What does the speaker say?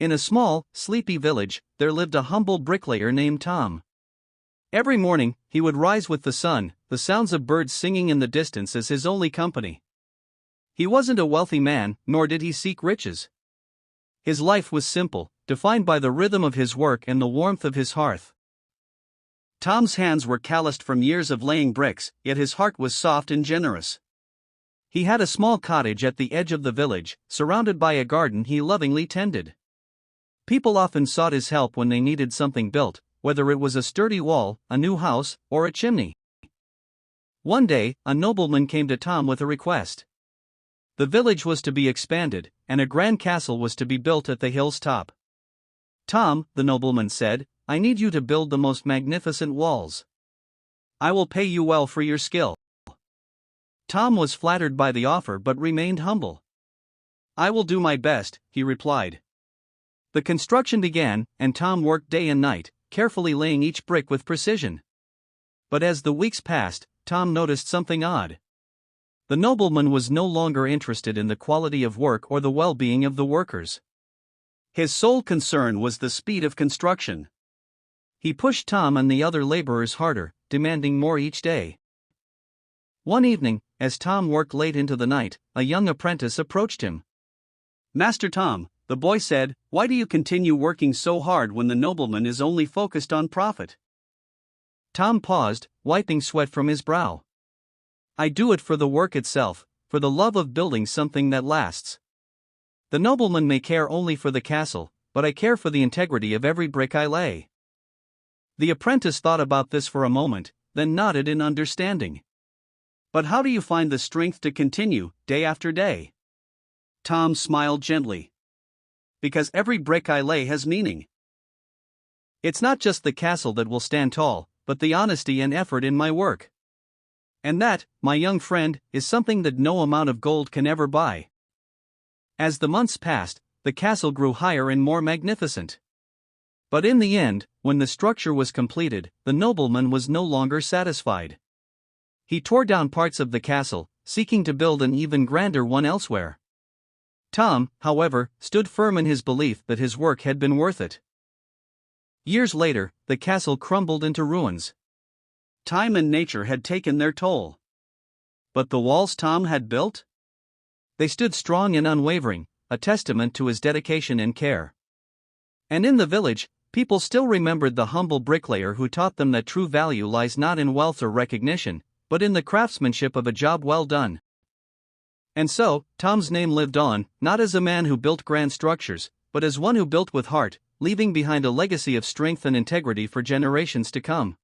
In a small, sleepy village, there lived a humble bricklayer named Tom. Every morning, he would rise with the sun, the sounds of birds singing in the distance as his only company. He wasn't a wealthy man, nor did he seek riches. His life was simple, defined by the rhythm of his work and the warmth of his hearth. Tom's hands were calloused from years of laying bricks, yet his heart was soft and generous. He had a small cottage at the edge of the village, surrounded by a garden he lovingly tended. People often sought his help when they needed something built, whether it was a sturdy wall, a new house, or a chimney. One day, a nobleman came to Tom with a request. The village was to be expanded, and a grand castle was to be built at the hill's top. "Tom," the nobleman said, "I need you to build the most magnificent walls. I will pay you well for your skill." Tom was flattered by the offer but remained humble. "I will do my best," he replied. The construction began, and Tom worked day and night, carefully laying each brick with precision. But as the weeks passed, Tom noticed something odd. The nobleman was no longer interested in the quality of work or the well-being of the workers. His sole concern was the speed of construction. He pushed Tom and the other laborers harder, demanding more each day. One evening, as Tom worked late into the night, a young apprentice approached him. "Master Tom," the boy said, "why do you continue working so hard when the nobleman is only focused on profit?" Tom paused, wiping sweat from his brow. "I do it for the work itself, for the love of building something that lasts. The nobleman may care only for the castle, but I care for the integrity of every brick I lay." The apprentice thought about this for a moment, then nodded in understanding. "But how do you find the strength to continue, day after day?" Tom smiled gently. "Because every brick I lay has meaning. It's not just the castle that will stand tall, but the honesty and effort in my work. And that, my young friend, is something that no amount of gold can ever buy." As the months passed, the castle grew higher and more magnificent. But in the end, when the structure was completed, the nobleman was no longer satisfied. He tore down parts of the castle, seeking to build an even grander one elsewhere. Tom, however, stood firm in his belief that his work had been worth it. Years later, the castle crumbled into ruins. Time and nature had taken their toll. But the walls Tom had built? They stood strong and unwavering, a testament to his dedication and care. And in the village, people still remembered the humble bricklayer who taught them that true value lies not in wealth or recognition, but in the craftsmanship of a job well done. And so, Tom's name lived on, not as a man who built grand structures, but as one who built with heart, leaving behind a legacy of strength and integrity for generations to come.